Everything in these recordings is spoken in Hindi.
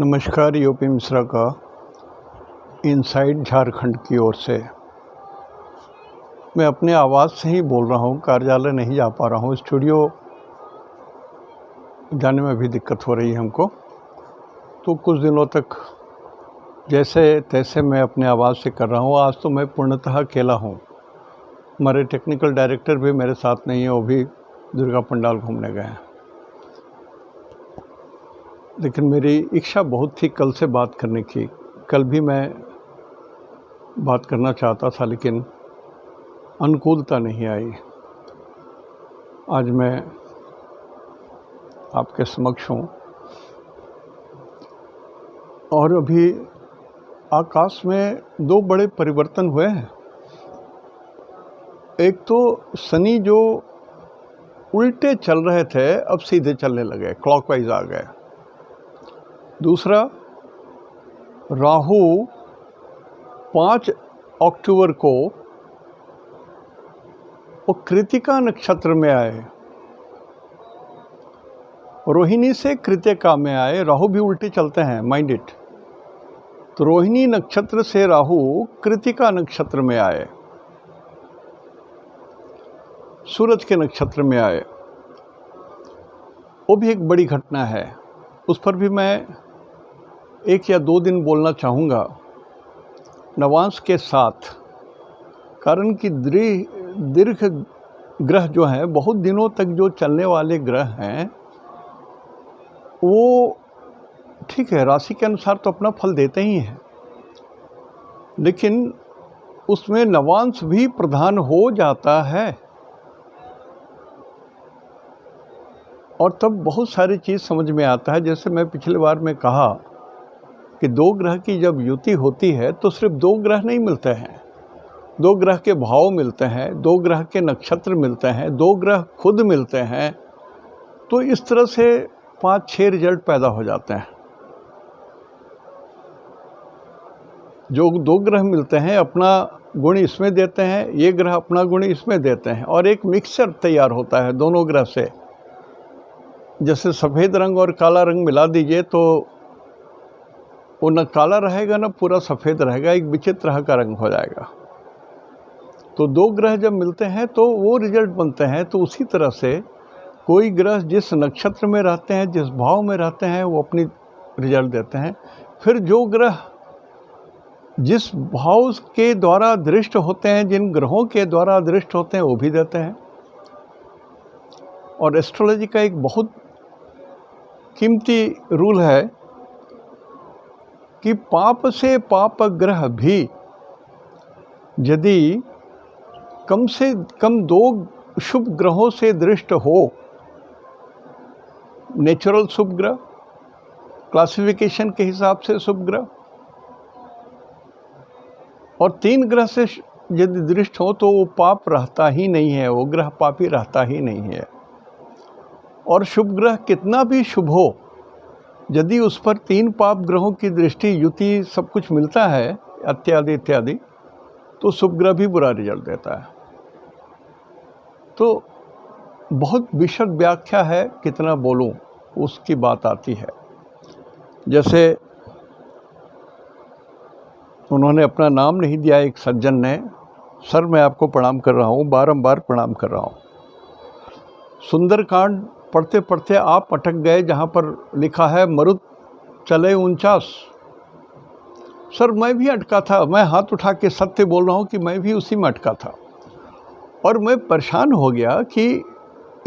नमस्कार। यूपी मिश्रा का इनसाइड झारखंड की ओर से मैं अपने आवाज़ से ही बोल रहा हूँ। कार्यालय नहीं जा पा रहा हूँ, स्टूडियो जाने में भी दिक्कत हो रही है हमको। तो कुछ दिनों तक जैसे तैसे मैं अपने आवाज़ से कर रहा हूँ। आज तो मैं पूर्णतः अकेला हूँ। हमारे टेक्निकल डायरेक्टर भी मेरे साथ नहीं है, वो भी दुर्गा पंडाल घूमने गए हैं। लेकिन मेरी इच्छा बहुत थी कल से बात करने की। कल भी मैं बात करना चाहता था, लेकिन अनुकूलता नहीं आई। आज मैं आपके समक्ष हूँ और अभी आकाश में दो बड़े परिवर्तन हुए हैं। एक तो शनि जो उल्टे चल रहे थे अब सीधे चलने लगे, क्लॉकवाइज आ गए। दूसरा, राहु 5 अक्टूबर को वो कृतिका नक्षत्र में आए, रोहिणी से कृतिका में आए। राहु भी उल्टे चलते हैं, माइंड इट। तो रोहिणी नक्षत्र से राहु कृतिका नक्षत्र में आए, सूरज के नक्षत्र में आए। वो भी एक बड़ी घटना है, उस पर भी मैं 1 या 2 दिन बोलना चाहूँगा नवांश के साथ। कारण कि दीर्घ ग्रह जो हैं, बहुत दिनों तक जो चलने वाले ग्रह हैं, वो ठीक है, राशि के अनुसार तो अपना फल देते ही हैं, लेकिन उसमें नवांश भी प्रधान हो जाता है। और तब बहुत सारी चीज़ समझ में आता है। जैसे मैं पिछले बार में कहा कि 2 ग्रह की जब युति होती है तो सिर्फ 2 ग्रह नहीं मिलते हैं, 2 ग्रह के भाव मिलते हैं, 2 ग्रह के नक्षत्र मिलते हैं, 2 ग्रह खुद मिलते हैं। तो इस तरह से 5-6 रिजल्ट पैदा हो जाते हैं। जो 2 ग्रह मिलते हैं अपना गुण इसमें देते हैं, ये ग्रह अपना गुण इसमें देते हैं, और एक मिक्सचर तैयार होता है दोनों ग्रह से। जैसे सफ़ेद रंग और काला रंग मिला दीजिए तो वो न काला रहेगा न पूरा सफ़ेद रहेगा, एक विचित्र तरह का रंग हो जाएगा। तो 2 ग्रह जब मिलते हैं तो वो रिजल्ट बनते हैं। तो उसी तरह से कोई ग्रह जिस नक्षत्र में रहते हैं, जिस भाव में रहते हैं, वो अपनी रिजल्ट देते हैं। फिर जो ग्रह जिस भाव के द्वारा दृष्ट होते हैं, जिन ग्रहों के द्वारा दृष्ट होते हैं, वो भी देते हैं। और एस्ट्रोलॉजी का एक बहुत कीमती रूल है कि पाप से पाप ग्रह भी यदि कम से कम 2 शुभ ग्रहों से दृष्ट हो, नेचुरल शुभ ग्रह, क्लासिफिकेशन के हिसाब से शुभ ग्रह, और 3 ग्रह से यदि दृष्ट हो तो वो पाप रहता ही नहीं है, वो ग्रह पापी रहता ही नहीं है। और शुभ ग्रह कितना भी शुभ हो, यदि उस पर 3 पाप ग्रहों की दृष्टि, युति, सब कुछ मिलता है इत्यादि इत्यादि, तो शुभ ग्रह भी बुरा रिजल्ट देता है। तो बहुत विशद व्याख्या है, कितना बोलूं उसकी बात आती है। जैसे उन्होंने अपना नाम नहीं दिया, एक सज्जन ने, सर मैं आपको प्रणाम कर रहा हूँ, बारंबार प्रणाम कर रहा हूँ। सुंदरकांड पढ़ते पढ़ते आप अटक गए जहाँ पर लिखा है मरुत चले 49। सर मैं भी अटका था, मैं हाथ उठा के सत्य बोल रहा हूँ कि मैं भी उसी में अटका था। और मैं परेशान हो गया कि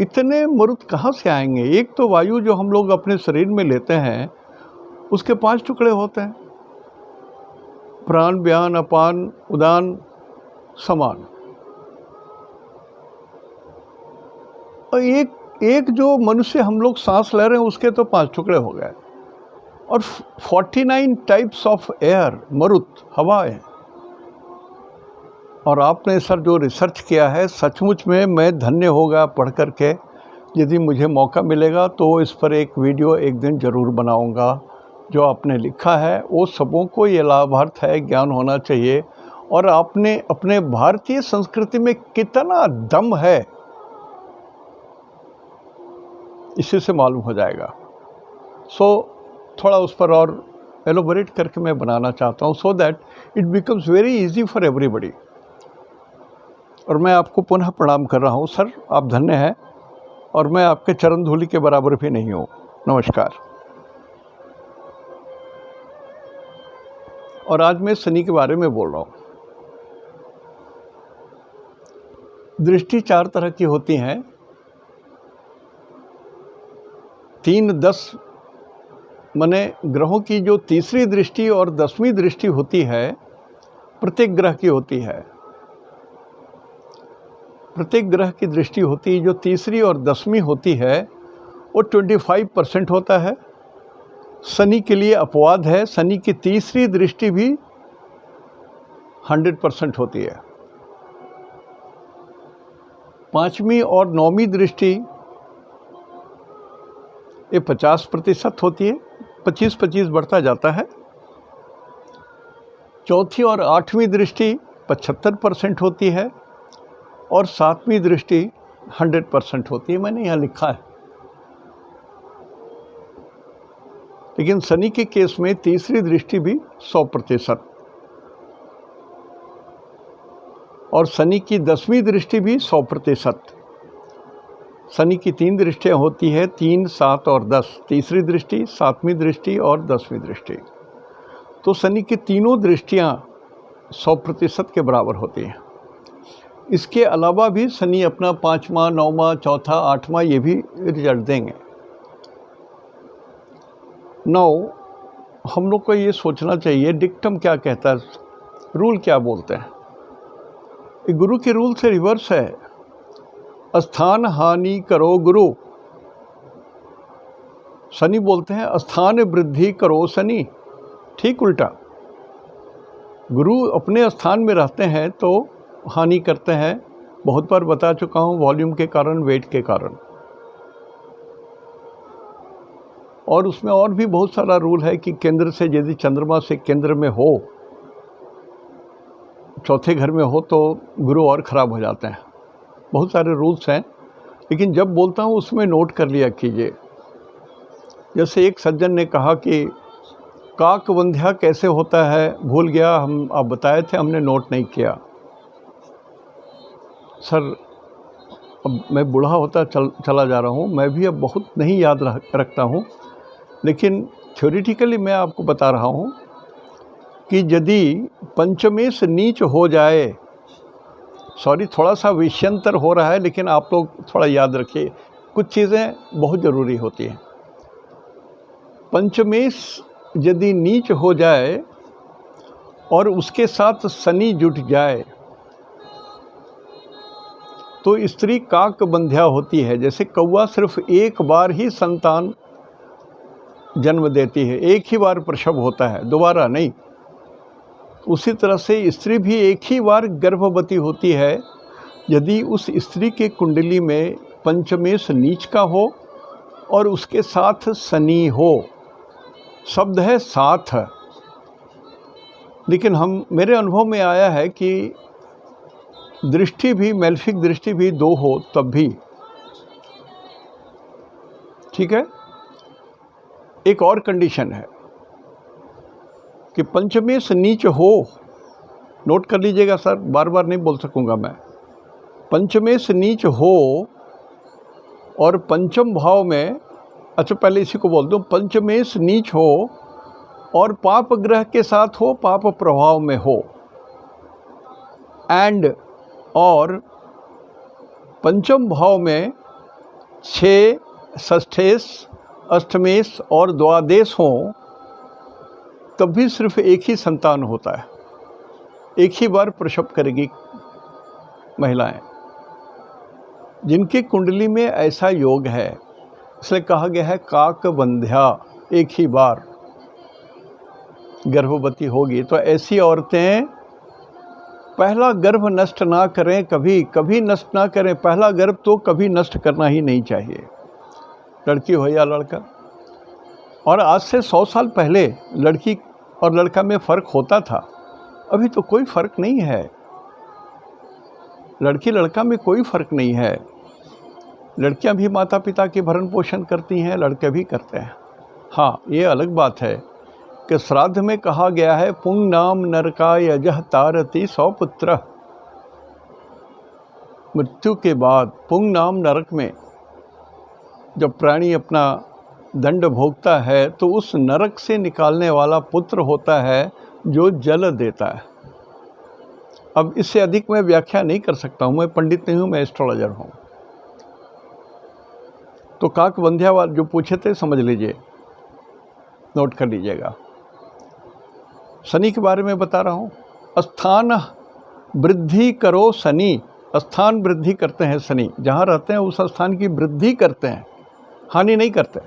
इतने मरुत कहाँ से आएंगे। एक तो वायु जो हम लोग अपने शरीर में लेते हैं उसके 5 टुकड़े होते हैं, प्राण, व्यान, अपान, उदान, समान। और एक जो मनुष्य हम लोग सांस ले रहे हैं उसके तो 5 टुकड़े हो गए। और 49 टाइप्स ऑफ एयर, मरुत, हवा है। और आपने सर जो रिसर्च किया है, सचमुच में मैं धन्य होगा पढ़ कर के। यदि मुझे मौका मिलेगा तो इस पर एक वीडियो एक दिन ज़रूर बनाऊंगा। जो आपने लिखा है वो सबों को ये लाभार्थ है, ज्ञान होना चाहिए। और आपने अपने भारतीय संस्कृति में कितना दम है इसी से मालूम हो जाएगा। सो थोड़ा उस पर और एलोबरेट करके मैं बनाना चाहता हूँ, so that it becomes very easy for everybody. और मैं आपको पुनः प्रणाम कर रहा हूँ सर, आप धन्य हैं, और मैं आपके चरण धूलि के बराबर भी नहीं हूँ। नमस्कार। और आज मैं शनि के बारे में बोल रहा हूँ। दृष्टि 4 तरह की होती हैं, 3, 10 माने ग्रहों की जो तीसरी दृष्टि और 10वीं दृष्टि होती है, प्रत्येक ग्रह की होती है। प्रत्येक ग्रह की दृष्टि होती है, जो तीसरी और 10वीं होती है वो 25% होता है। शनि के लिए अपवाद है, शनि की तीसरी दृष्टि भी 100% होती है। 5वीं और 9वीं दृष्टि ये 50% होती है, 25-25 बढ़ता जाता है। चौथी और 8वीं दृष्टि 75% होती है, और 7वीं दृष्टि 100% होती है। मैंने यहाँ लिखा है, लेकिन शनि के केस में तीसरी दृष्टि भी 100%, और शनि की 10वीं दृष्टि भी 100%। शनि की 3 दृष्टियाँ होती है, 3, 7 और 10। तीसरी दृष्टि, 7वीं दृष्टि और 10वीं दृष्टि। तो शनि की तीनों दृष्टियाँ 100% के बराबर होती हैं। इसके अलावा भी शनि अपना 5वां, 9वां, चौथा, 8वां ये भी रिजल्ट देंगे। हम लोग को ये सोचना चाहिए डिक्टम क्या कहता है, रूल क्या बोलते हैं। गुरु के रूल से रिवर्स है, स्थान हानि करो गुरु। शनि बोलते हैं स्थान वृद्धि करो शनि, ठीक उल्टा। गुरु अपने स्थान में रहते हैं तो हानि करते हैं, बहुत बार बता चुका हूँ, वॉल्यूम के कारण, वेट के कारण। और उसमें और भी बहुत सारा रूल है कि केंद्र से, यदि चंद्रमा से केंद्र में हो, चौथे घर में हो, तो गुरु और ख़राब हो जाते हैं। बहुत सारे रूल्स हैं, लेकिन जब बोलता हूँ उसमें नोट कर लिया कीजिए। जैसे एक सज्जन ने कहा कि काक बंध्या कैसे होता है, भूल गया, आप बताए थे, हमने नोट नहीं किया। सर, अब मैं बूढ़ा होता चला जा रहा हूँ, मैं भी अब बहुत नहीं याद रखता हूँ, लेकिन थ्योरेटिकली मैं आपको बता रहा हूँ कि यदि पंचमेश नीच हो जाए, सॉरी थोड़ा सा विषयांतर हो रहा है, लेकिन आप लोग थोड़ा याद रखिए, कुछ चीज़ें बहुत ज़रूरी होती हैं। पंचमेश यदि नीच हो जाए और उसके साथ शनि जुट जाए तो स्त्री काक बंध्या होती है। जैसे कौवा सिर्फ एक बार ही संतान जन्म देती है, एक ही बार प्रसव होता है, दोबारा नहीं। उसी तरह से स्त्री भी एक ही बार गर्भवती होती है यदि उस स्त्री के कुंडली में पंचमेश नीच का हो और उसके साथ शनि हो। शब्द है साथ, लेकिन मेरे अनुभव में आया है कि दृष्टि भी, मेल्फिक दृष्टि भी 2 हो तब भी ठीक है। एक और कंडीशन है कि पंचमेश नीच हो, नोट कर लीजिएगा सर, बार बार नहीं बोल सकूंगा मैं। पंचमेश नीच हो और पंचम भाव में, अच्छा पहले इसी को बोल दूं, पंचमेश नीच हो और पाप ग्रह के साथ हो, पाप प्रभाव में हो, और पंचम भाव में 6, षष्ठेश, अष्टमेश और द्वादश हों, तब भी सिर्फ एक ही संतान होता है, एक ही बार प्रसव करेगी महिलाएं। जिनकी कुंडली में ऐसा योग है, इसलिए कहा गया है काक बंध्या, एक ही बार गर्भवती होगी। तो ऐसी औरतें पहला गर्भ नष्ट ना करें, कभी नष्ट ना करें। पहला गर्भ तो कभी नष्ट करना ही नहीं चाहिए, लड़की हो या लड़का। और आज से 100 साल पहले लड़की और लड़का में फ़र्क होता था, अभी तो कोई फ़र्क नहीं है। लड़की लड़का में कोई फ़र्क नहीं है। लड़कियां भी माता पिता के भरण पोषण करती हैं, लड़के भी करते हैं। हाँ, ये अलग बात है कि श्राद्ध में कहा गया है पुंग नाम नरकाय यजः तारति सौपुत्र। मृत्यु के बाद पुंग नाम नरक में जब प्राणी अपना दंड भोगता है तो उस नरक से निकालने वाला पुत्र होता है जो जल देता है। अब इससे अधिक मैं व्याख्या नहीं कर सकता हूँ, मैं पंडित नहीं हूँ, मैं एस्ट्रोलॉजर हूँ। तो काक बंध्यावाल जो पूछे थे समझ लीजिए, नोट कर लीजिएगा। शनि के बारे में बता रहा हूँ। स्थान वृद्धि करो शनि, स्थान वृद्धि करते हैं शनि, जहाँ रहते हैं उस स्थान की वृद्धि करते हैं, हानि नहीं करते।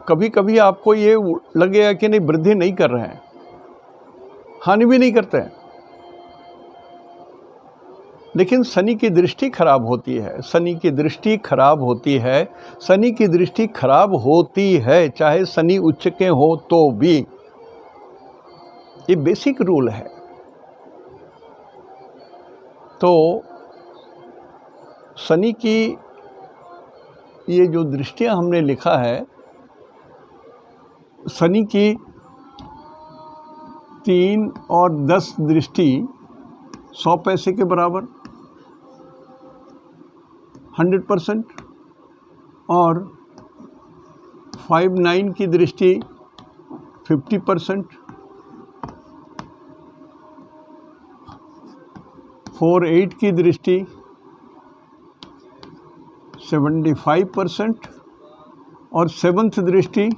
कभी कभी आपको ये लगेगा कि नहीं वृद्धि नहीं कर रहे हैं, हानि भी नहीं करते हैं, लेकिन शनि की दृष्टि खराब होती है। शनि की दृष्टि खराब होती है, शनि की दृष्टि खराब होती है, चाहे शनि उच्च के हो तो भी। ये बेसिक रूल है। तो शनि की ये जो दृष्टियां हमने लिखा है, शनि की 3 और 10 दृष्टि 100 पैसे के बराबर 100%, और 5-9 की दृष्टि 50%, 4-8 की दृष्टि 75% और 7th दृष्टि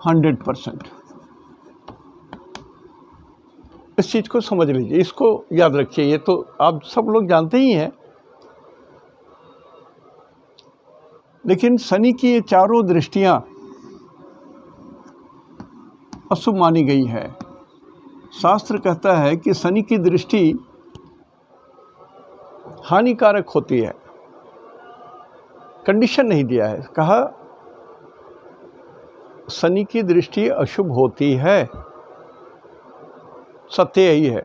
100%। इस चीज़ को समझ लीजिए, इसको याद रखिए। ये तो आप सब लोग जानते ही हैं, लेकिन शनि की ये चारों दृष्टियां अशुभ मानी गई है। शास्त्र कहता है कि शनि की दृष्टि हानिकारक होती है। कंडीशन नहीं दिया है, कहा शनि की दृष्टि अशुभ होती है, सत्य यही है।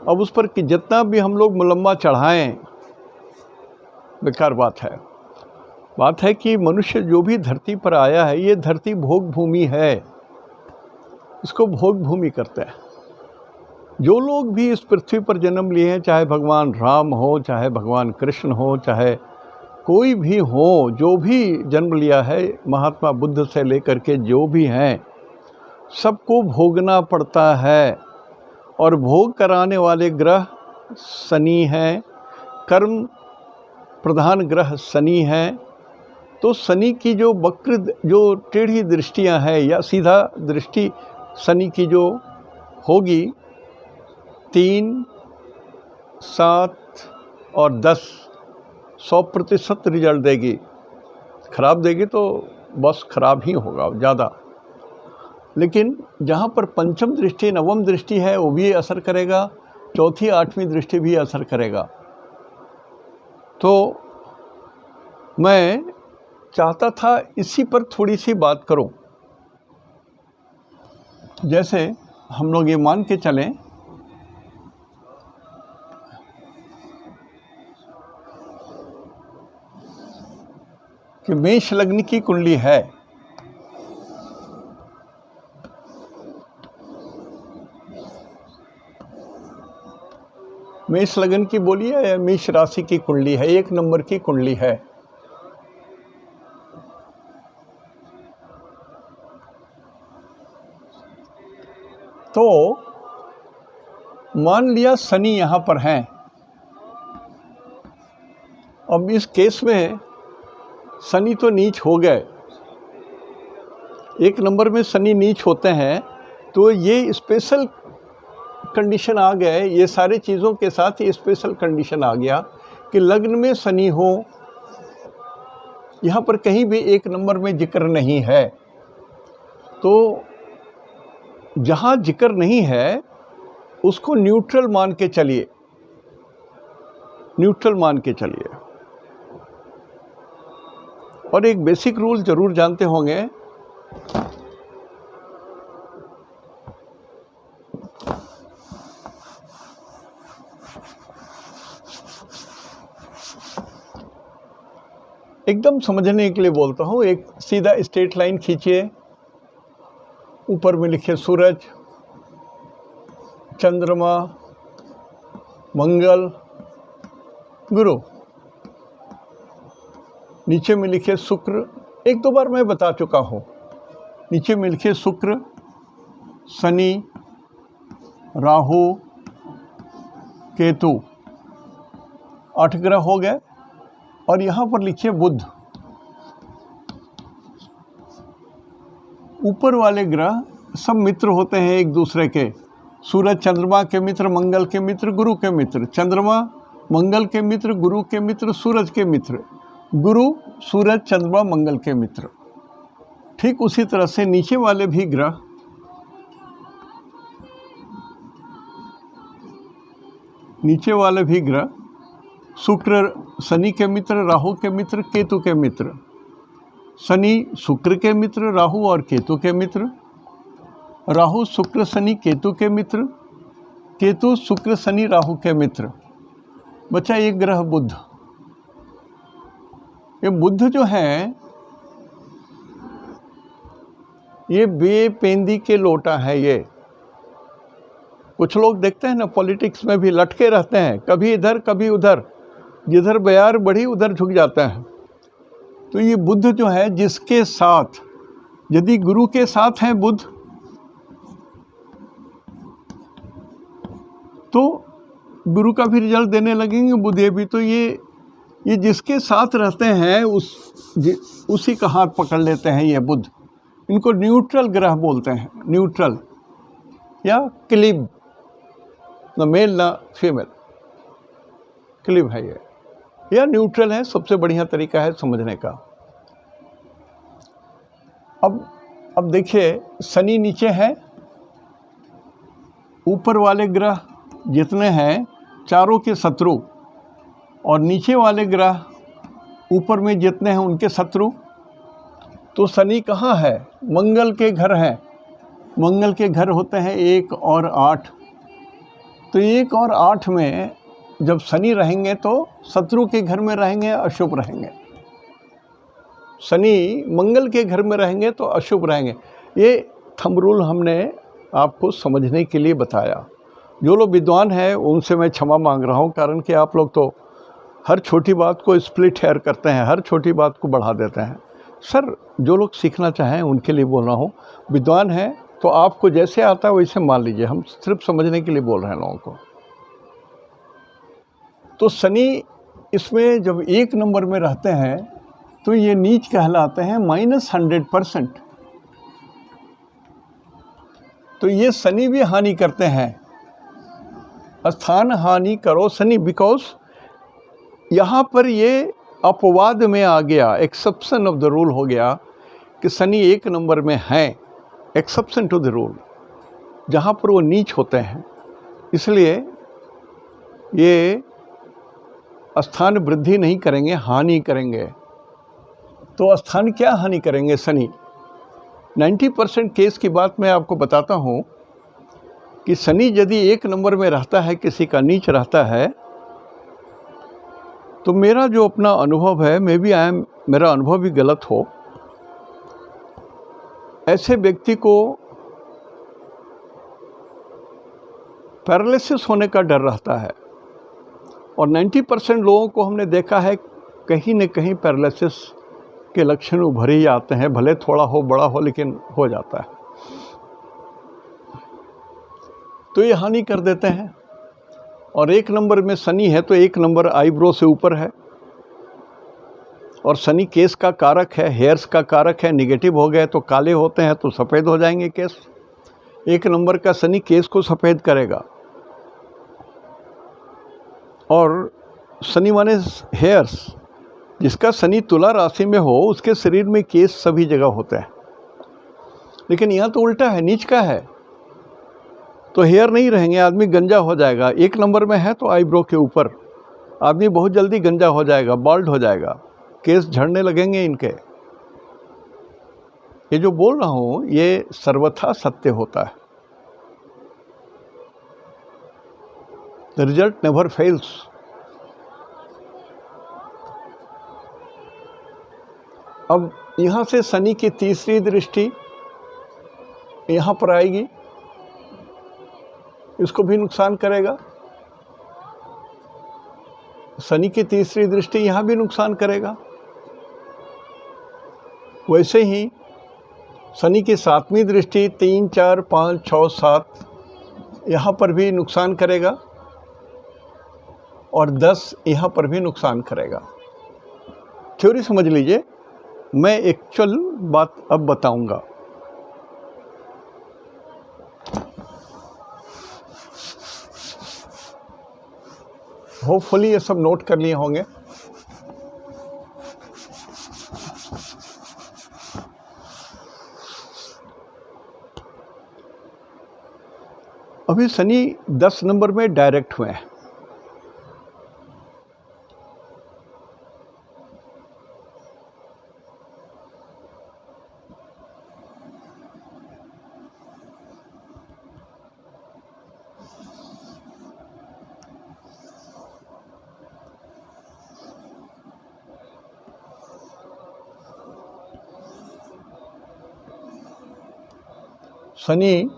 अब उस पर कि जितना भी हम लोग मुलम्मा चढ़ाएं, बेकार बात है। बात है कि मनुष्य जो भी धरती पर आया है, ये धरती भोग भूमि है, इसको भोग भूमि करते हैं। जो लोग भी इस पृथ्वी पर जन्म लिए हैं, चाहे भगवान राम हो, चाहे भगवान कृष्ण हो, चाहे कोई भी हो, जो भी जन्म लिया है, महात्मा बुद्ध से लेकर के जो भी हैं, सबको भोगना पड़ता है। और भोग कराने वाले ग्रह शनि हैं, कर्म प्रधान ग्रह शनि हैं। तो शनि की जो वक्र, जो टेढ़ी दृष्टियां हैं या सीधा दृष्टि शनि की जो होगी, 3, 7 और 10 100% रिजल्ट देगी। खराब देगी तो बस खराब ही होगा ज़्यादा। लेकिन जहाँ पर पंचम दृष्टि, नवम दृष्टि है, वो भी असर करेगा, चौथी 8वीं दृष्टि भी असर करेगा। तो मैं चाहता था इसी पर थोड़ी सी बात करूं। जैसे हम लोग ये मान के चलें कि मेष लग्न की कुंडली है, मेष लग्न की बोलिए या मेष राशि की कुंडली है, 1 नंबर की कुंडली है। तो मान लिया शनि यहाँ पर हैं। अब इस केस में शनि तो नीच हो गए, 1 नंबर में शनि नीच होते हैं, तो ये स्पेशल कंडीशन आ गए, ये सारी चीज़ों के साथ ये स्पेशल कंडीशन आ गया कि लग्न में शनि हो। यहाँ पर कहीं भी 1 नंबर में जिक्र नहीं है। तो जहाँ जिक्र नहीं है उसको न्यूट्रल मान के चलिए, न्यूट्रल मान के चलिए। और एक बेसिक रूल जरूर जानते होंगे, एकदम समझने के लिए बोलता हूँ। एक सीधा स्ट्रेट लाइन खींचिए, ऊपर में लिखिए सूरज, चंद्रमा, मंगल, गुरु, नीचे में लिखिए शुक्र। एक दो बार मैं बता चुका हूँ। नीचे में लिखिए शुक्र, शनि, राहु, केतु, 8 ग्रह हो गए। और यहाँ पर लिखिए बुध। ऊपर वाले ग्रह सब मित्र होते हैं एक दूसरे के। सूरज चंद्रमा के मित्र, मंगल के मित्र, गुरु के मित्र। चंद्रमा मंगल के मित्र, गुरु के मित्र, सूरज के मित्र। गुरु सूरज चंद्रमा मंगल के मित्र। ठीक उसी तरह से नीचे वाले भी ग्रह शुक्र शनि के मित्र, राहु के मित्र, केतु के मित्र। शनि शुक्र के मित्र, राहु और केतु के मित्र। राहु शुक्र शनि केतु के मित्र, केतु शुक्र शनि राहु के मित्र। बचा एक ग्रह बुध। ये बुध जो है ये बेपेंदी के लोटा है। ये कुछ लोग देखते हैं ना, पॉलिटिक्स में भी लटके रहते हैं, कभी इधर कभी उधर, जिधर बयार बढ़ी उधर झुक जाता है। तो ये बुध जो है, जिसके साथ यदि गुरु के साथ है बुध, तो गुरु का भी रिजल्ट देने लगेंगे बुध। ये भी तो ये जिसके साथ रहते हैं उसी का हाथ पकड़ लेते हैं ये बुध। इनको न्यूट्रल ग्रह बोलते हैं, न्यूट्रल या क्लिब, न मेल न फीमेल, क्लिब है ये, या न्यूट्रल है। सबसे बढ़िया तरीका है समझने का। अब देखिए, शनि नीचे है, ऊपर वाले ग्रह जितने हैं चारों के शत्रु, और नीचे वाले ग्रह ऊपर में जितने हैं उनके शत्रु। तो शनि कहाँ है? मंगल के घर है। मंगल के घर होते हैं 1 और 8। तो 1 और 8 में जब शनि रहेंगे तो शत्रु के घर में रहेंगे, अशुभ रहेंगे। शनि मंगल के घर में रहेंगे तो अशुभ रहेंगे। ये थंब रूल हमने आपको समझने के लिए बताया। जो लोग विद्वान हैं उनसे मैं क्षमा मांग रहा हूँ, कारण कि आप लोग तो हर छोटी बात को स्प्लिट हेयर करते हैं, हर छोटी बात को बढ़ा देते हैं। सर, जो लोग सीखना चाहें उनके लिए बोल रहा हूँ। विद्वान हैं तो आपको जैसे आता है वैसे मान लीजिए, हम सिर्फ समझने के लिए बोल रहे हैं लोगों को। तो शनि इसमें जब 1 नंबर में रहते हैं तो ये नीच कहलाते हैं, -100%। तो ये शनि भी हानि करते हैं, स्थान हानि करो शनि, बिकॉज यहाँ पर ये अपवाद में आ गया, एक्सेप्शन ऑफ द रूल हो गया कि शनि 1 नंबर में हैं, एक्सेप्शन टू द रूल, जहाँ पर वो नीच होते हैं। इसलिए ये स्थान वृद्धि नहीं करेंगे, हानि करेंगे। तो स्थान क्या हानि करेंगे शनि? 90% केस की बात मैं आपको बताता हूँ कि शनि यदि 1 नंबर में रहता है, किसी का नीच रहता है, तो मेरा जो अपना अनुभव है, मेरा अनुभव भी गलत हो, ऐसे व्यक्ति को पैरालिसिस होने का डर रहता है। और 90% लोगों को हमने देखा है कहीं न कहीं पैरालिसिस के लक्षण उभर ही आते हैं, भले थोड़ा हो बड़ा हो, लेकिन हो जाता है। तो ये हानि कर देते हैं। और 1 नंबर में शनि है तो 1 नंबर आईब्रो से ऊपर है, और शनि केस का कारक है, हेयर्स का कारक है। निगेटिव हो गए तो काले होते हैं, तो सफ़ेद हो जाएंगे केस। 1 नंबर का शनि केस को सफ़ेद करेगा। और शनि माने हेयर्स, जिसका शनि तुला राशि में हो उसके शरीर में केस सभी जगह होते हैं। लेकिन यहाँ तो उल्टा है, नीच का है, तो हेयर नहीं रहेंगे, आदमी गंजा हो जाएगा। 1 नंबर में है तो आईब्रो के ऊपर आदमी बहुत जल्दी गंजा हो जाएगा, बाल्ड हो जाएगा, केस झड़ने लगेंगे इनके। ये जो बोल रहा हूँ ये सर्वथा सत्य होता है। The result never fails. अब यहाँ से शनि की तीसरी दृष्टि यहाँ पर आएगी, इसको भी नुकसान करेगा। शनि की तीसरी दृष्टि यहाँ भी नुकसान करेगा। वैसे ही शनि की सातवीं दृष्टि 3, 4, 5, 6, 7 यहाँ पर भी नुकसान करेगा और 10 यहाँ पर भी नुकसान करेगा। थ्योरी समझ लीजिए, मैं एक्चुअल बात अब बताऊंगा। होपफुली ये सब नोट कर लिए होंगे। अभी शनि 10 नंबर में डायरेक्ट हुए हैं। शनि,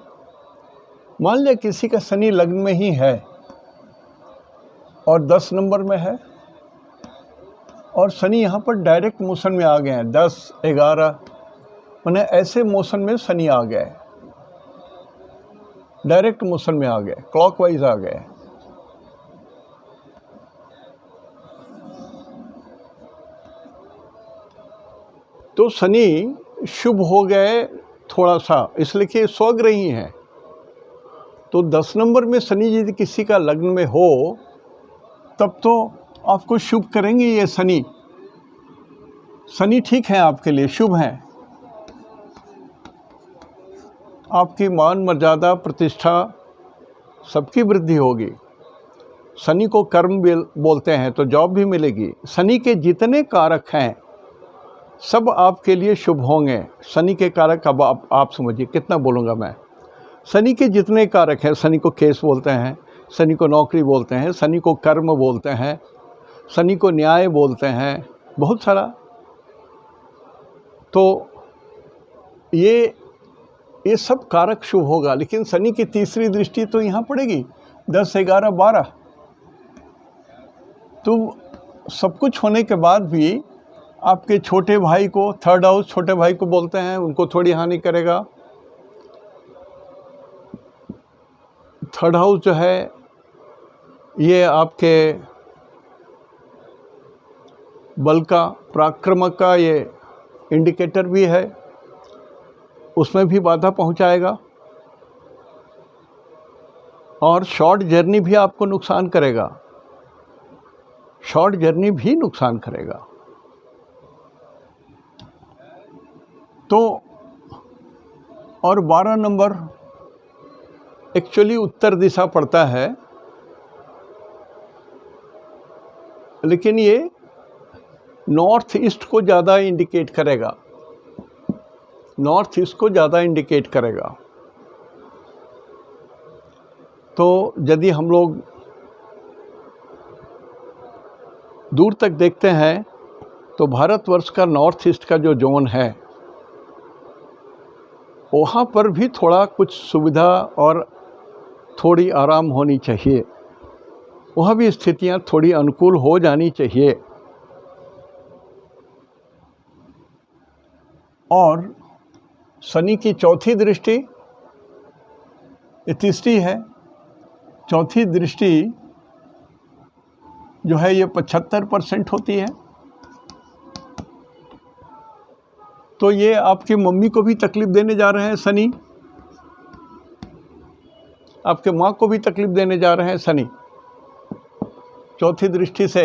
मान लिया किसी का शनि लग्न में ही है और 10 नंबर में है और शनि यहाँ पर डायरेक्ट मोशन में आ गए हैं, 10, 11, माने ऐसे मोशन में शनि आ गए, डायरेक्ट मोशन में आ गए, क्लॉकवाइज आ गए। तो शनि शुभ हो गए थोड़ा सा, इसलिए कि स्वग्रही हैं। तो 10 नंबर में शनि यदि किसी का लग्न में हो तब तो आपको शुभ करेंगे ये शनि। शनि ठीक है, आपके लिए शुभ हैं। आपकी मान मर्यादा प्रतिष्ठा सबकी वृद्धि होगी। शनि को कर्म बोलते हैं, तो जॉब भी मिलेगी। शनि के जितने कारक हैं सब आपके लिए शुभ होंगे। शनि के कारक अब आप समझिए कितना बोलूँगा मैं। शनि के जितने कारक हैं, शनि को केस बोलते हैं, शनि को नौकरी बोलते हैं, शनि को कर्म बोलते हैं, शनि को न्याय बोलते हैं, बहुत सारा। तो ये सब कारक शुभ होगा। लेकिन शनि की तीसरी दृष्टि तो यहाँ पड़ेगी 10, 11, 12। तो सब कुछ होने के बाद भी आपके छोटे भाई को, थर्ड हाउस छोटे भाई को बोलते हैं, उनको थोड़ी हानि करेगा। थर्ड हाउस जो है ये आपके बल का, पराक्रमक का ये इंडिकेटर भी है, उसमें भी बाधा पहुंचाएगा और शॉर्ट जर्नी भी आपको नुकसान करेगा। शॉर्ट जर्नी भी नुकसान करेगा। तो और 12 नंबर एक्चुअली उत्तर दिशा पड़ता है, लेकिन ये नॉर्थ ईस्ट को ज़्यादा इंडिकेट करेगा, नॉर्थ ईस्ट को ज़्यादा इंडिकेट करेगा। तो यदि हम लोग दूर तक देखते हैं तो भारतवर्ष का नॉर्थ ईस्ट का जो जोन है वहाँ पर भी थोड़ा कुछ सुविधा और थोड़ी आराम होनी चाहिए, वहाँ भी स्थितियाँ थोड़ी अनुकूल हो जानी चाहिए। और शनि की चौथी दृष्टि, ये तीसरी है, चौथी दृष्टि जो है ये 75% होती है। तो ये आपकी मम्मी को भी तकलीफ़ देने जा रहे हैं शनि, आपके माँ को भी तकलीफ़ देने जा रहे हैं शनि। चौथी दृष्टि से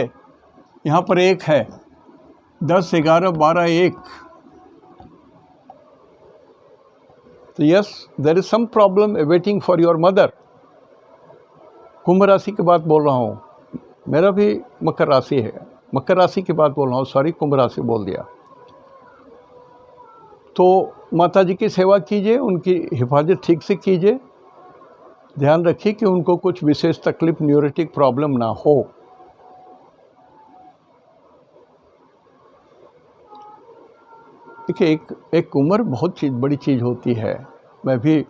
यहाँ पर 1 है, 10, 11, 12, 1। तो yes, there is some problem awaiting for your mother. कुंभ राशि की बात बोल रहा हूँ, मेरा भी मकर राशि है, मकर राशि की बात बोल रहा हूँ, सॉरी कुंभ राशि बोल दिया। तो माता जी की सेवा कीजिए, उनकी हिफाजत ठीक से कीजिए, ध्यान रखिए कि उनको कुछ विशेष तकलीफ, न्यूरोटिक प्रॉब्लम ना हो। देखिए, एक उम्र बहुत बड़ी चीज़ होती है। मैं भी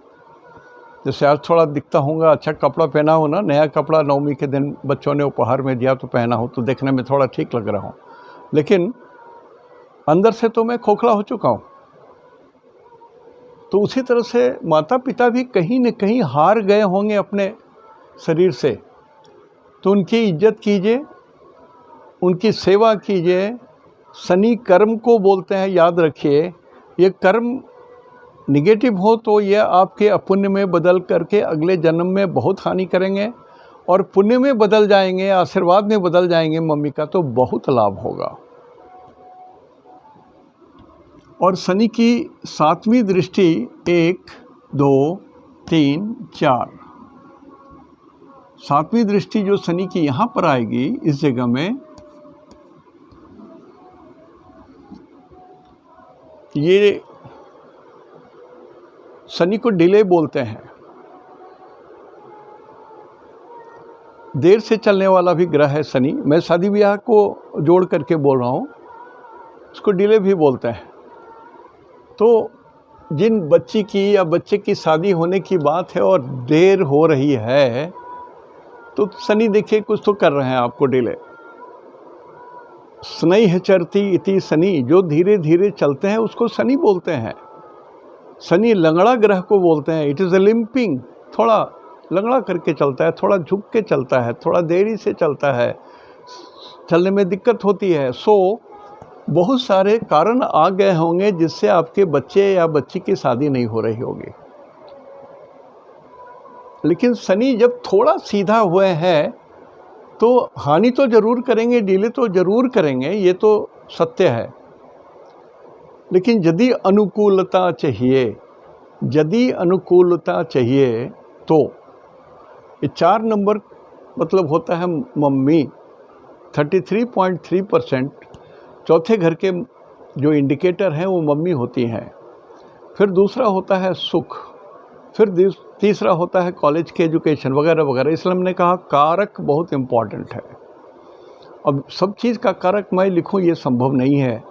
जैसे आज थोड़ा दिखता हूँगा, अच्छा कपड़ा पहना हो ना, नया कपड़ा नवमी के दिन बच्चों ने उपहार में दिया तो पहना हो, तो देखने में थोड़ा ठीक लग रहा हूँ, लेकिन अंदर से तो मैं खोखला हो चुका हूँ। तो उसी तरह से माता पिता भी कहीं न कहीं हार गए होंगे अपने शरीर से, तो उनकी इज्जत कीजिए, उनकी सेवा कीजिए। शनि कर्म को बोलते हैं, याद रखिए। ये कर्म निगेटिव हो तो ये आपके अपुण्य में बदल करके अगले जन्म में बहुत हानि करेंगे, और पुण्य में बदल जाएंगे, आशीर्वाद में बदल जाएंगे मम्मी का, तो बहुत लाभ होगा। और शनि की 7वीं दृष्टि 1, 2, 3, 4, 7वीं दृष्टि जो शनि की यहाँ पर आएगी इस जगह में, ये शनि को डिले बोलते हैं। देर से चलने वाला भी ग्रह है शनि। मैं शादी ब्याह को जोड़ करके बोल रहा हूँ, उसको डिले भी बोलते हैं। तो जिन बच्ची की या बच्चे की शादी होने की बात है और देर हो रही है, तो शनि देखिए कुछ तो कर रहे हैं आपको डिले। स्नेह चरती इति शनि, जो धीरे धीरे चलते हैं उसको शनि बोलते हैं। शनि लंगड़ा ग्रह को बोलते हैं। इट इज़ अ लिम्पिंग, थोड़ा लंगड़ा करके चलता है, थोड़ा झुक के चलता है, थोड़ा देरी से चलता है, चलने में दिक्कत होती है। सो बहुत सारे कारण आ गए होंगे जिससे आपके बच्चे या बच्ची की शादी नहीं हो रही होगी। लेकिन शनि जब थोड़ा सीधा हुए हैं तो हानि तो जरूर करेंगे, डिले तो जरूर करेंगे, ये तो सत्य है। लेकिन यदि अनुकूलता चाहिए तो ये 4 नंबर मतलब होता है मम्मी। 33.3% चौथे घर के जो इंडिकेटर हैं वो मम्मी होती हैं। फिर दूसरा होता है सुख, फिर तीसरा होता है कॉलेज के एजुकेशन वगैरह वगैरह। इसलिए हमने कहा कारक बहुत इम्पॉर्टेंट है। अब सब चीज़ का कारक मैं लिखूं ये संभव नहीं है।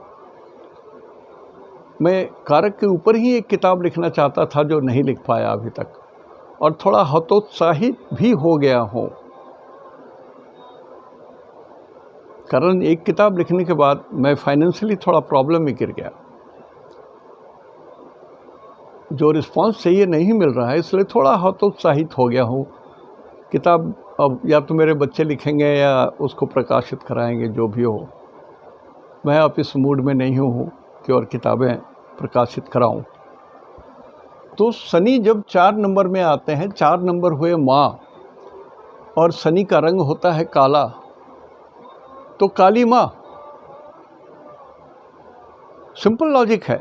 मैं कारक के ऊपर ही एक किताब लिखना चाहता था जो नहीं लिख पाया अभी तक, और थोड़ा हतोत्साहित भी हो गया हूँ, कारण एक किताब लिखने के बाद मैं फाइनेंशियली थोड़ा प्रॉब्लम में गिर गया। जो रिस्पांस चाहिए नहीं मिल रहा है, इसलिए थोड़ा हतोत्साहित हो गया हूँ। किताब अब या तो मेरे बच्चे लिखेंगे या उसको प्रकाशित कराएंगे, जो भी हो। मैं अब इस मूड में नहीं हूँ कि और किताबें प्रकाशित कराऊं। तो शनि जब 4 नंबर में आते हैं, 4 नंबर हुए माँ, और शनि का रंग होता है काला, तो काली माँ, सिंपल लॉजिक है।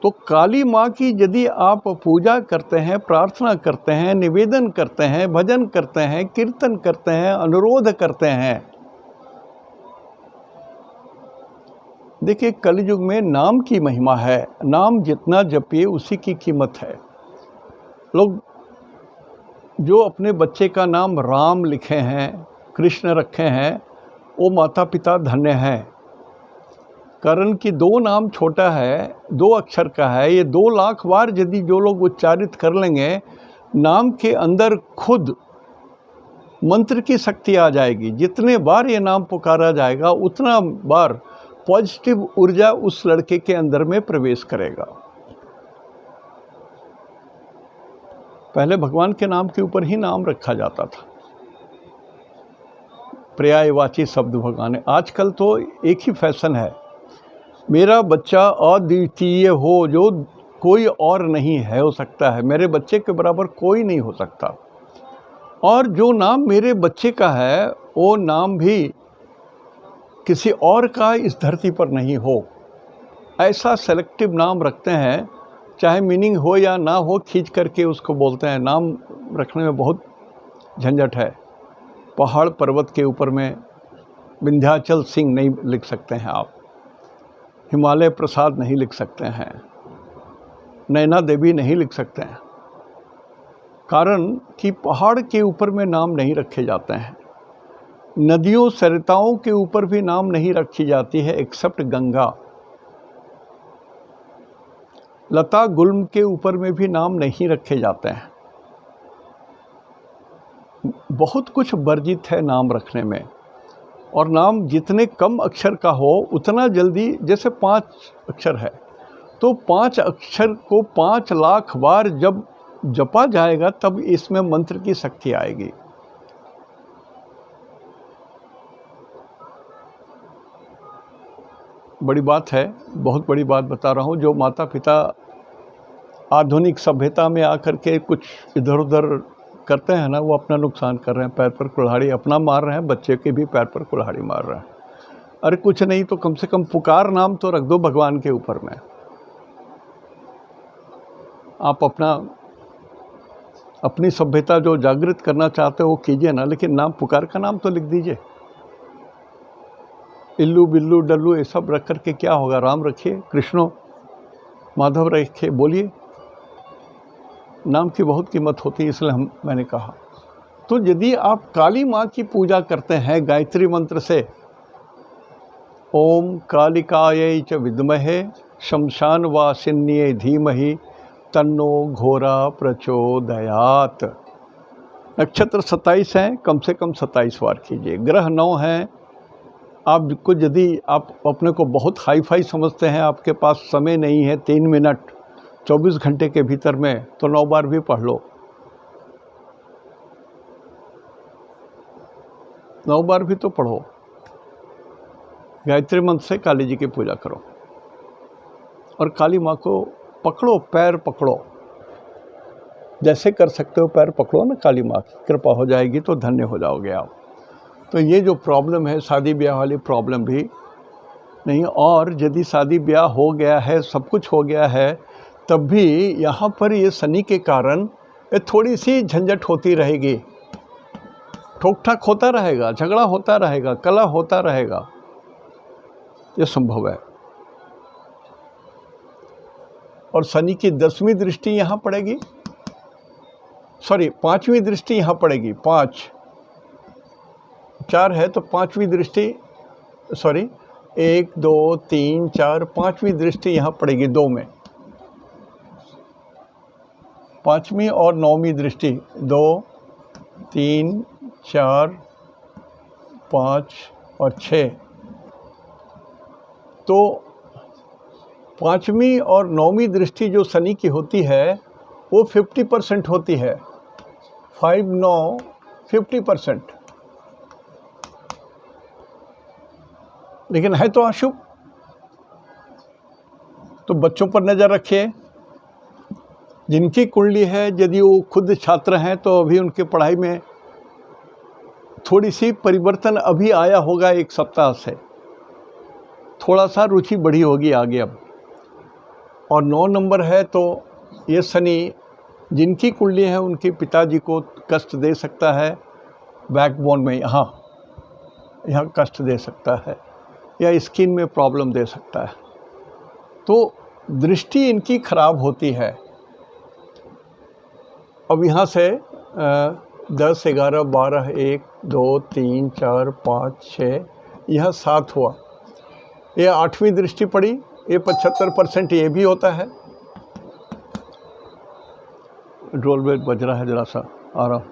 तो काली माँ की यदि आप पूजा करते हैं, प्रार्थना करते हैं, निवेदन करते हैं, भजन करते हैं, कीर्तन करते हैं, अनुरोध करते हैं। देखिए, कलयुग में नाम की महिमा है। नाम जितना जपिए उसी की कीमत है। लोग जो अपने बच्चे का नाम राम लिखे हैं, कृष्ण रखे हैं, वो माता पिता धन्य हैं। कारण कि 2 नाम छोटा है, 2 अक्षर का है। ये 2 लाख बार यदि जो लोग उच्चारित कर लेंगे, नाम के अंदर खुद मंत्र की शक्ति आ जाएगी। जितने बार ये नाम पुकारा जाएगा, उतना बार पॉजिटिव ऊर्जा उस लड़के के अंदर में प्रवेश करेगा। पहले भगवान के नाम के ऊपर ही नाम रखा जाता था, पर्यायवाची शब्द भगवान है। आजकल तो एक ही फैशन है, मेरा बच्चा अद्वितीय हो, जो कोई और नहीं है हो सकता है, मेरे बच्चे के बराबर कोई नहीं हो सकता। और जो नाम मेरे बच्चे का है वो नाम भी किसी और का इस धरती पर नहीं हो, ऐसा सेलेक्टिव नाम रखते हैं। चाहे मीनिंग हो या ना हो, खींच करके उसको बोलते हैं। नाम रखने में बहुत झंझट है। पहाड़ पर्वत के ऊपर में विंध्याचल सिंह नहीं लिख सकते हैं आप, हिमालय प्रसाद नहीं लिख सकते हैं, नैना देवी नहीं लिख सकते हैं, कारण कि पहाड़ के ऊपर में नाम नहीं रखे जाते हैं। नदियों सरिताओं के ऊपर भी नाम नहीं रखी जाती है, एक्सेप्ट गंगा। लता गुल्म के ऊपर में भी नाम नहीं रखे जाते हैं। बहुत कुछ वर्जित है नाम रखने में, और नाम जितने कम अक्षर का हो उतना जल्दी, जैसे 5 अक्षर है तो 5 अक्षर को 5 लाख बार जब जपा जाएगा तब इसमें मंत्र की शक्ति आएगी। बड़ी बात है, बहुत बड़ी बात बता रहा हूँ। जो माता पिता आधुनिक सभ्यता में आकर के कुछ इधर उधर करते हैं ना, वो अपना नुकसान कर रहे हैं। पैर पर कुल्हाड़ी अपना मार रहे हैं, बच्चे के भी पैर पर कुल्हाड़ी मार रहे हैं। अरे कुछ नहीं तो कम से कम पुकार नाम तो रख दो भगवान के ऊपर में। आप अपनी सभ्यता जो जागृत करना चाहते हो वो कीजिए ना, लेकिन नाम पुकार का नाम तो लिख दीजिए। इल्लू बिल्लू डल्लू ये सब रख कर के क्या होगा? राम रखिए, कृष्णो माधव रखिए, बोलिए। नाम की बहुत कीमत होती है, इसलिए मैंने कहा। तो यदि आप काली माँ की पूजा करते हैं गायत्री मंत्र से, ओम कालिकायै च विद्महे शमशान वासिन्ये धीमहि तन्नो घोरा प्रचोदयात। नक्षत्र 27 हैं, कम से कम 27 बार कीजिए। ग्रह 9 हैं। आपको यदि आप अपने को बहुत हाई फाई समझते हैं, आपके पास समय नहीं है 3 मिनट 24 घंटे के भीतर में, तो 9 बार भी पढ़ लो। 9 बार भी तो पढ़ो। गायत्री मंत्र से काली जी की पूजा करो और काली माँ को पकड़ो, पैर पकड़ो, जैसे कर सकते हो पैर पकड़ो ना, काली माँ की कृपा हो जाएगी तो धन्य हो जाओगे आप। तो ये जो प्रॉब्लम है, शादी ब्याह वाली प्रॉब्लम भी नहीं। और यदि शादी ब्याह हो गया है, सब कुछ हो गया है, तब भी यहाँ पर ये शनि के कारण ये थोड़ी सी झंझट होती रहेगी, ठोक ठाक होता रहेगा, झगड़ा होता रहेगा, कलह होता रहेगा, ये संभव है। और शनि की 10वीं दृष्टि यहाँ पड़ेगी, सॉरी 5वीं दृष्टि यहाँ पड़ेगी। 4 है तो 5वीं दृष्टि, सॉरी 1 2 3 4 5वीं दृष्टि यहाँ पड़ेगी 2 में। 5वीं और 9वीं दृष्टि 2 3 4 5 और 6। तो 5वीं और 9वीं दृष्टि जो शनि की होती है वो 50% होती है। 5 9 50%, लेकिन है तो अशुभ। तो बच्चों पर नज़र रखिए। जिनकी कुंडली है, यदि वो खुद छात्र हैं तो अभी उनके पढ़ाई में थोड़ी सी परिवर्तन अभी आया होगा, 1 सप्ताह से थोड़ा सा रुचि बढ़ी होगी आगे अब। और 9 नंबर है तो ये शनि जिनकी कुंडली है उनके पिताजी को कष्ट दे सकता है, बैकबोन में यहाँ कष्ट दे सकता है, या स्किन में प्रॉब्लम दे सकता है। तो दृष्टि इनकी खराब होती है। अब यहाँ से 10 11 12 1 2 3 4 5 6 यह 7 हुआ। ये 8वीं दृष्टि पड़ी, ये 75% ये भी होता है। ड्रोल बेल बज रहा है, जरा सा आ रहा।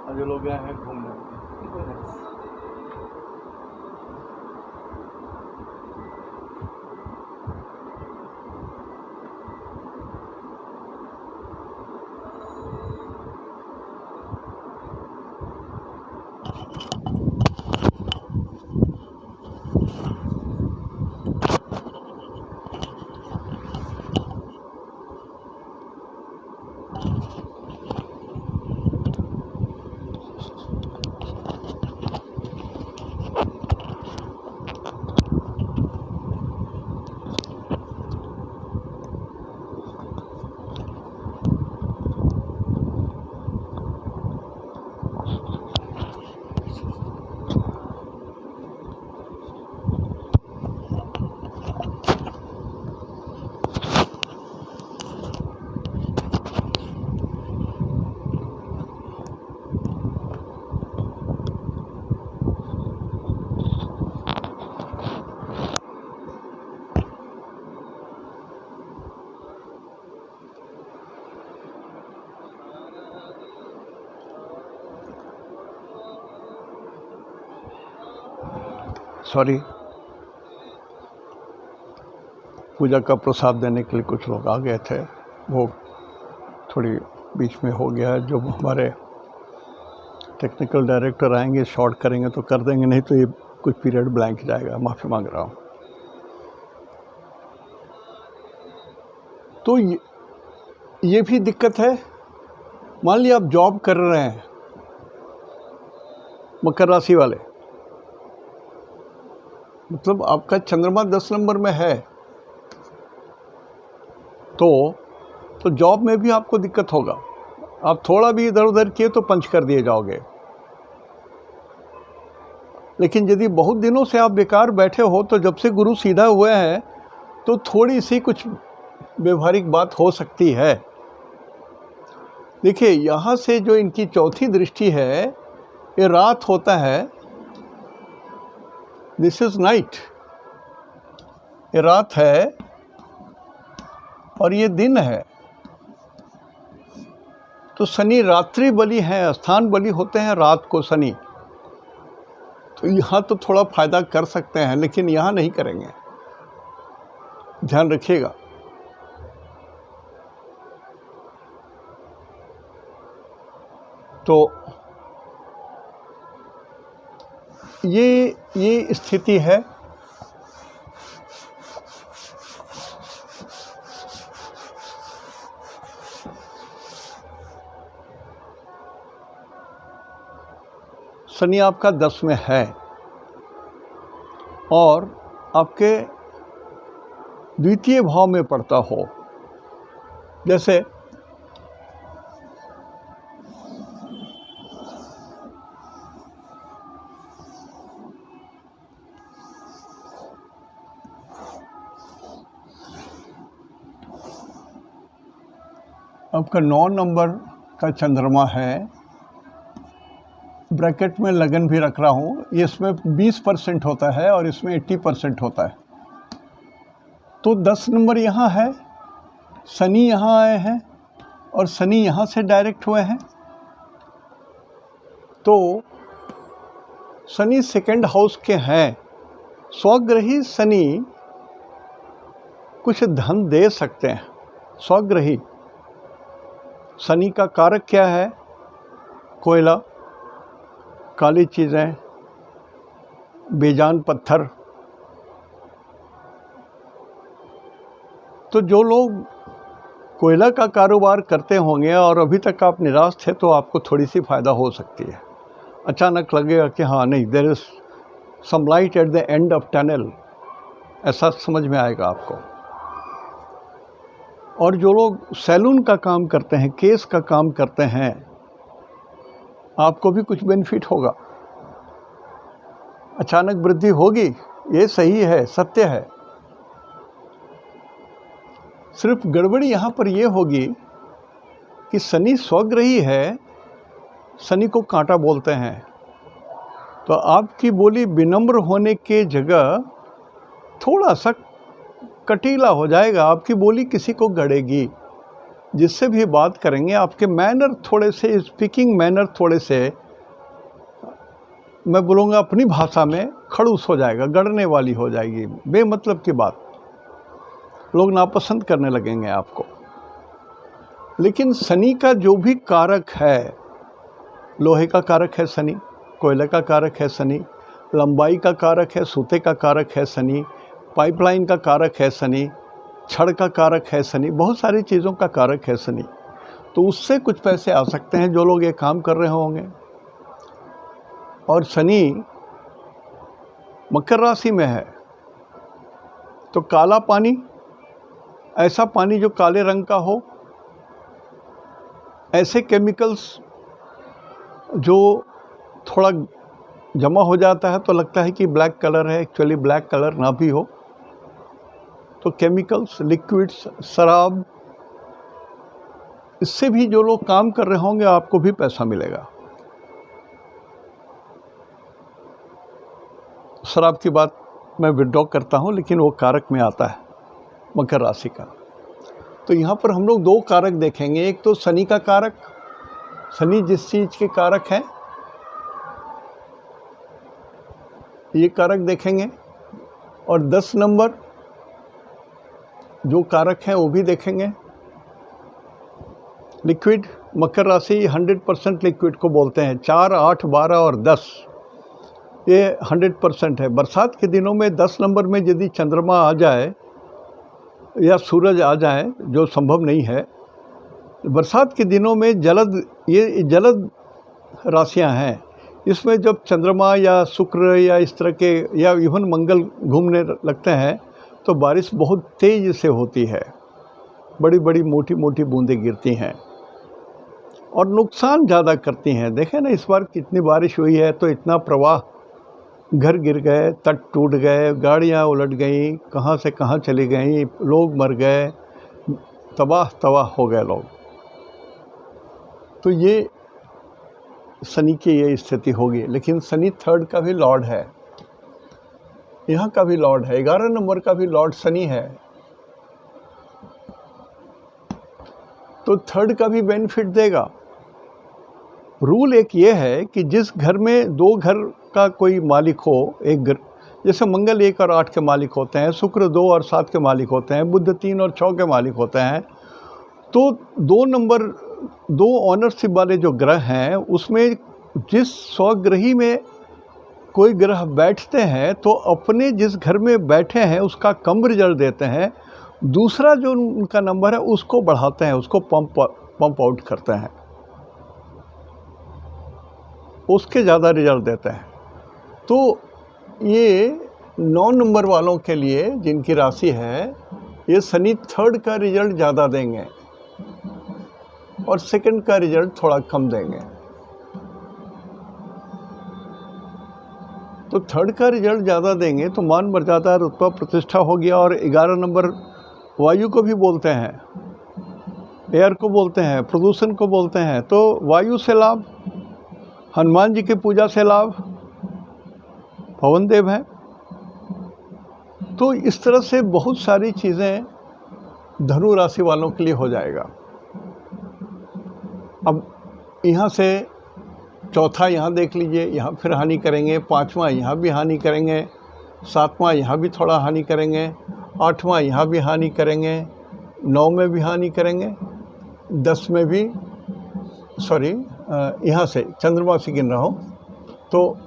जो लोग गए हैं घूमने, सॉरी, पूजा का प्रसाद देने के लिए कुछ लोग आ गए थे, वो थोड़ी बीच में हो गया है। जो हमारे टेक्निकल डायरेक्टर आएंगे शॉर्ट करेंगे तो कर देंगे, नहीं तो ये कुछ पीरियड ब्लैंक जाएगा, माफ़ी मांग रहा हूँ। तो ये भी दिक्कत है। मान लिया आप जॉब कर रहे हैं, मकर राशि वाले, मतलब आपका चंद्रमा 10 नंबर में है, तो जॉब में भी आपको दिक्कत होगा। आप थोड़ा भी इधर उधर किए तो पंच कर दिए जाओगे। लेकिन यदि बहुत दिनों से आप बेकार बैठे हो, तो जब से गुरु सीधा हुए हैं तो थोड़ी सी कुछ व्यवहारिक बात हो सकती है। देखिए, यहाँ से जो इनकी चौथी दृष्टि है, ये रात होता है, दिस इज नाइट, ये रात है और ये दिन है। तो शनि रात्रि बलि हैं, स्थान बलि होते हैं रात को शनि। तो यहाँ तो थोड़ा फायदा कर सकते हैं, लेकिन यहाँ नहीं करेंगे, ध्यान रखिएगा। तो ये स्थिति है। शनि आपका 10 में है और आपके द्वितीय भाव में पड़ता हो, जैसे आपका 9 नंबर का चंद्रमा है, ब्रैकेट में लगन भी रख रहा हूँ, ये इसमें 20% होता है और इसमें 80% होता है। तो 10 नंबर यहाँ है, शनि यहाँ आए हैं और शनि यहाँ से डायरेक्ट हुए हैं। तो शनि सेकंड हाउस के हैं, स्वग्रही शनि कुछ धन दे सकते हैं। स्वग्रही शनि का कारक क्या है? कोयला, काली चीज़ें, बेजान पत्थर। तो जो लोग कोयला का कारोबार करते होंगे और अभी तक आप निराश थे, तो आपको थोड़ी सी फ़ायदा हो सकती है। अचानक लगेगा कि हाँ नहीं, there is some light at the end of tunnel, ऐसा समझ में आएगा आपको। और जो लोग सैलून का काम करते हैं, केस का काम करते हैं, आपको भी कुछ बेनिफिट होगा, अचानक वृद्धि होगी। ये सही है, सत्य है। सिर्फ गड़बड़ी यहाँ पर ये होगी कि शनि स्वग्रही है, शनि को कांटा बोलते हैं। तो आपकी बोली विनम्र होने के जगह थोड़ा सा कटीला हो जाएगा, आपकी बोली किसी को गड़ेगी। जिससे भी बात करेंगे, आपके मैनर थोड़े से, स्पीकिंग मैनर थोड़े से, मैं बोलूँगा अपनी भाषा में, खड़ूस हो जाएगा, गड़ने वाली हो जाएगी, बेमतलब की बात। लोग नापसंद करने लगेंगे आपको। लेकिन शनि का जो भी कारक है, लोहे का कारक है शनि, कोयले का कारक है शनि, लंबाई का कारक है, सूते का कारक है शनि, पाइपलाइन का कारक है शनि, छड़ का कारक है शनि, बहुत सारी चीज़ों का कारक है शनि। तो उससे कुछ पैसे आ सकते हैं जो लोग ये काम कर रहे होंगे। और शनि मकर राशि में है, तो काला पानी, ऐसा पानी जो काले रंग का हो, ऐसे केमिकल्स जो थोड़ा जमा हो जाता है तो लगता है कि ब्लैक कलर है, एक्चुअली ब्लैक कलर ना भी हो, तो केमिकल्स, लिक्विड्स, शराब, इससे भी जो लोग काम कर रहे होंगे, आपको भी पैसा मिलेगा। शराब की बात मैं विड्रॉ करता हूँ, लेकिन वो कारक में आता है मकर राशि का। तो यहाँ पर हम लोग 2 कारक देखेंगे। एक तो शनि का कारक, शनि जिस चीज़ के कारक हैं, ये कारक देखेंगे, और 10 नंबर जो कारक हैं वो भी देखेंगे। लिक्विड, मकर राशि 100% लिक्विड को बोलते हैं। 4, 8, 12 और 10 ये 100% है। बरसात के दिनों में 10 नंबर में यदि चंद्रमा आ जाए या सूरज आ जाए, जो संभव नहीं है, बरसात के दिनों में ये जलद राशियां हैं। इसमें जब चंद्रमा या शुक्र या इस तरह के या इवन मंगल घूमने लगते हैं तो बारिश बहुत तेज़ से होती है, बड़ी बड़ी मोटी मोटी बूंदें गिरती हैं और नुकसान ज़्यादा करती हैं। देखें ना, इस बार कितनी बारिश हुई है, तो इतना प्रवाह, घर गिर गए, तट टूट गए, गाड़ियाँ उलट गई, कहाँ से कहाँ चली गई, लोग मर गए, तबाह हो गए लोग। तो ये शनि की ये स्थिति होगी। लेकिन शनि 3rd का भी लॉर्ड है, यहाँ का भी लॉर्ड है, 11 नंबर का भी लॉर्ड शनि है, तो 3rd का भी बेनिफिट देगा। रूल एक ये है कि जिस घर में 2 घर का कोई मालिक हो, एक घर, जैसे मंगल 1 और 8 के मालिक होते हैं, शुक्र 2 और 7 के मालिक होते हैं, बुध 3 और 6 के मालिक होते हैं, तो 2 ऑनरशिप वाले जो ग्रह हैं उसमें जिस स्वग्रही में कोई ग्रह बैठते हैं तो अपने जिस घर में बैठे हैं उसका कम रिजल्ट देते हैं, दूसरा जो उनका नंबर है उसको बढ़ाते हैं, उसको पंप आउट करते हैं, उसके ज़्यादा रिजल्ट देते हैं। तो ये 9 नंबर वालों के लिए जिनकी राशि है, ये शनि 3rd का रिजल्ट ज़्यादा देंगे और 2nd का रिजल्ट थोड़ा कम देंगे। तो 3rd का रिजल्ट ज़्यादा देंगे तो मान मर्यादा, रुतबा, प्रतिष्ठा हो गया। और 11 नंबर वायु को भी बोलते हैं, एयर को बोलते हैं, प्रदूषण को बोलते हैं, तो वायु से लाभ, हनुमान जी की पूजा से लाभ, पवन देव हैं। तो इस तरह से बहुत सारी चीज़ें धनु राशि वालों के लिए हो जाएगा। अब यहाँ से चौथा यहाँ देख लीजिए, यहाँ फिर हानि करेंगे, 5वां यहाँ भी हानि करेंगे, 7वां यहाँ भी थोड़ा हानि करेंगे, 8वां यहाँ भी हानि करेंगे, 9 में भी हानि करेंगे, 10 में भी, सॉरी यहाँ से चंद्रमा से गिन रहा हूँ, तो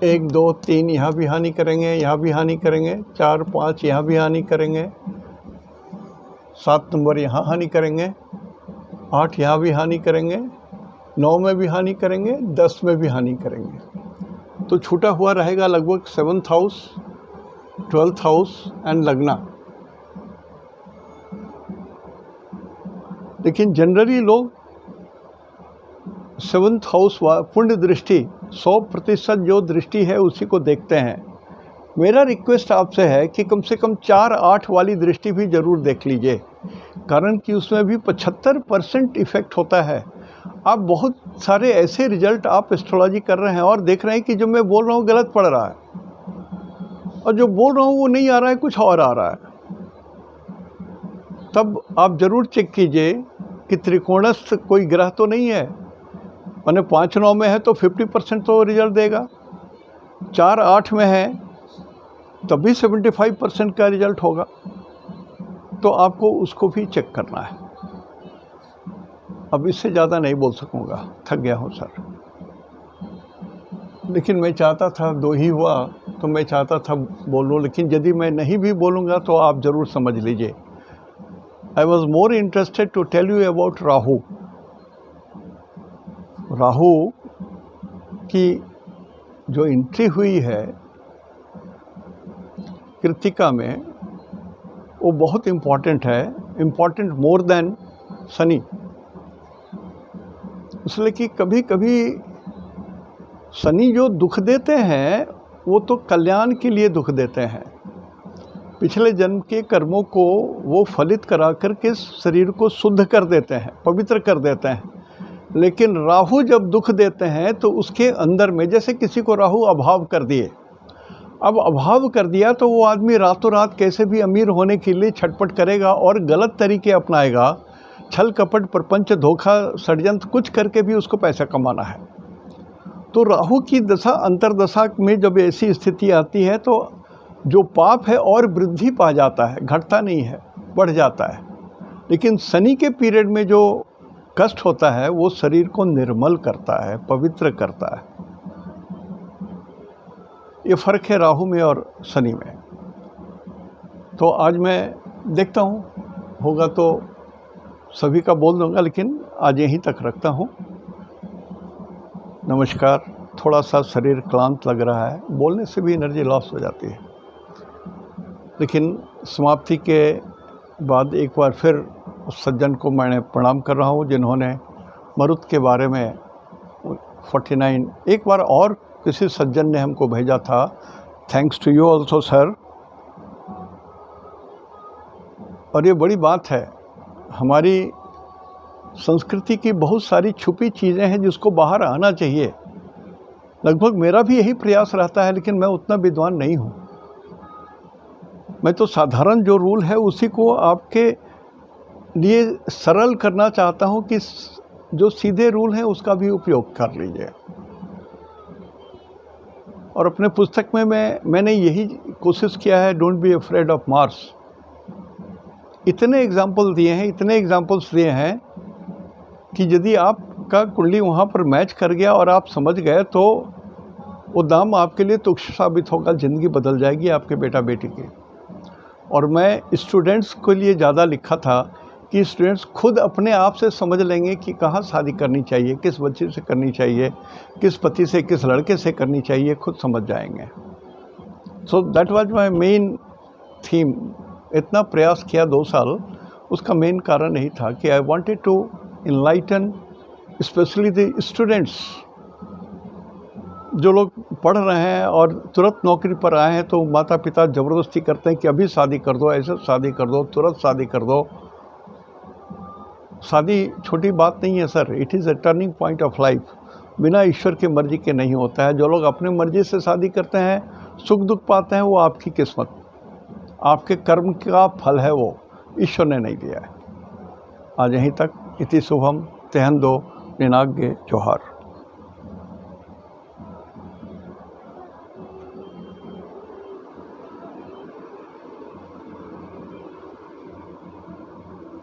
1, 2, 3 यहाँ भी हानि करेंगे, यहाँ भी हानि करेंगे, 4, 5 यहाँ भी हानि करेंगे, 7 नंबर यहाँ हानि करेंगे, 8 यहाँ भी हानि करेंगे, 9 में भी हानि करेंगे, 10 में भी हानि करेंगे। तो छूटा हुआ रहेगा लगभग 7th house, 12th house and लग्ना। लेकिन जनरली लोग 7th हाउस पुण्य दृष्टि, 100% जो दृष्टि है उसी को देखते हैं। मेरा रिक्वेस्ट आपसे है कि कम से कम 4, 8 वाली दृष्टि भी ज़रूर देख लीजिए, कारण कि उसमें भी 75% इफ़ेक्ट होता है। आप बहुत सारे ऐसे रिजल्ट आप एस्ट्रोलॉजी कर रहे हैं और देख रहे हैं कि जो मैं बोल रहा हूँ गलत पड़ रहा है, और जो बोल रहा हूँ वो नहीं आ रहा है, कुछ और आ रहा है। तब आप ज़रूर चेक कीजिए कि त्रिकोणस्थ कोई ग्रह तो नहीं है, माने 5, 9 में है तो 50% तो रिजल्ट देगा, 4, 8 में है तब भी 75% का रिजल्ट होगा। तो आपको उसको भी चेक करना है। अब इससे ज़्यादा नहीं बोल सकूँगा, थक गया हूँ सर। लेकिन मैं चाहता था, 2 ही हुआ तो मैं चाहता था बोलूँ, लेकिन यदि मैं नहीं भी बोलूँगा तो आप ज़रूर समझ लीजिए। I was more interested to tell you about Rahu. Rahu की जो एंट्री हुई है कृतिका में, वो बहुत इम्पॉर्टेंट है, इम्पॉर्टेंट मोर देन शनि। इसलिए कि कभी कभी शनि जो दुख देते हैं वो तो कल्याण के लिए दुख देते हैं, पिछले जन्म के कर्मों को वो फलित करा करके शरीर को शुद्ध कर देते हैं, पवित्र कर देते हैं। लेकिन राहु जब दुख देते हैं तो उसके अंदर में, जैसे किसी को राहु अभाव कर दिए, अब अभाव कर दिया तो वो आदमी रातों रात कैसे भी अमीर होने के लिए छटपट करेगा और गलत तरीके अपनाएगा, छल कपट प्रपंच धोखा षड्यंत्र कुछ करके भी उसको पैसा कमाना है। तो राहु की दशा अंतर्दशा में जब ऐसी स्थिति आती है तो जो पाप है और वृद्धि पा जाता है, घटता नहीं है, बढ़ जाता है। लेकिन शनि के पीरियड में जो कष्ट होता है वो शरीर को निर्मल करता है, पवित्र करता है। ये फ़र्क है राहु में और शनि में। तो आज मैं देखता हूँ, होगा तो सभी का बोल दूँगा, लेकिन आज यहीं तक रखता हूँ। नमस्कार। थोड़ा सा शरीर क्लांत लग रहा है, बोलने से भी एनर्जी लॉस हो जाती है, लेकिन समाप्ति के बाद एक बार फिर उस सज्जन को मैंने प्रणाम कर रहा हूँ जिन्होंने मरुत के बारे में 49 एक बार और किसी सज्जन ने हमको भेजा था। Thanks to you also sir. और ये बड़ी बात है, हमारी संस्कृति की बहुत सारी छुपी चीज़ें हैं जिसको बाहर आना चाहिए। लगभग मेरा भी यही प्रयास रहता है, लेकिन मैं उतना विद्वान नहीं हूँ। मैं तो साधारण जो रूल है उसी को आपके लिए सरल करना चाहता हूँ कि जो सीधे रूल हैं उसका भी उपयोग कर लीजिए। और अपने पुस्तक में मैंने यही कोशिश किया है, don't be afraid of Mars. इतने एग्जाम्पल्स दिए हैं कि यदि आपका कुंडली वहाँ पर मैच कर गया और आप समझ गए तो वो दाम आपके लिए तुच्छ साबित होगा, ज़िंदगी बदल जाएगी आपके बेटा बेटी की। और मैं स्टूडेंट्स के लिए ज़्यादा लिखा था कि स्टूडेंट्स खुद अपने आप से समझ लेंगे कि कहाँ शादी करनी चाहिए, किस बच्चे से करनी चाहिए, किस पति से, किस लड़के से करनी चाहिए, खुद समझ जाएंगे। So that was my main theme. इतना प्रयास किया 2 साल, उसका मेन कारण यही था कि I wanted to enlighten specially the students. जो लोग पढ़ रहे हैं और तुरंत नौकरी पर आए हैं तो माता पिता ज़बरदस्ती करते हैं कि अभी शादी कर दो, ऐसे शादी कर दो, तुरंत शादी कर दो। शादी छोटी बात नहीं है sir, it is a turning point of life. बिना ईश्वर की मर्जी के नहीं होता है। जो लोग अपनी मर्जी से शादी करते हैं, सुख दुख पाते हैं, वो आपकी किस्मत, आपके कर्म का फल है, वो ईश्वर ने नहीं दिया है। आज यहीं तक। इति शुभम तेहन दो निनाग्य जोहार।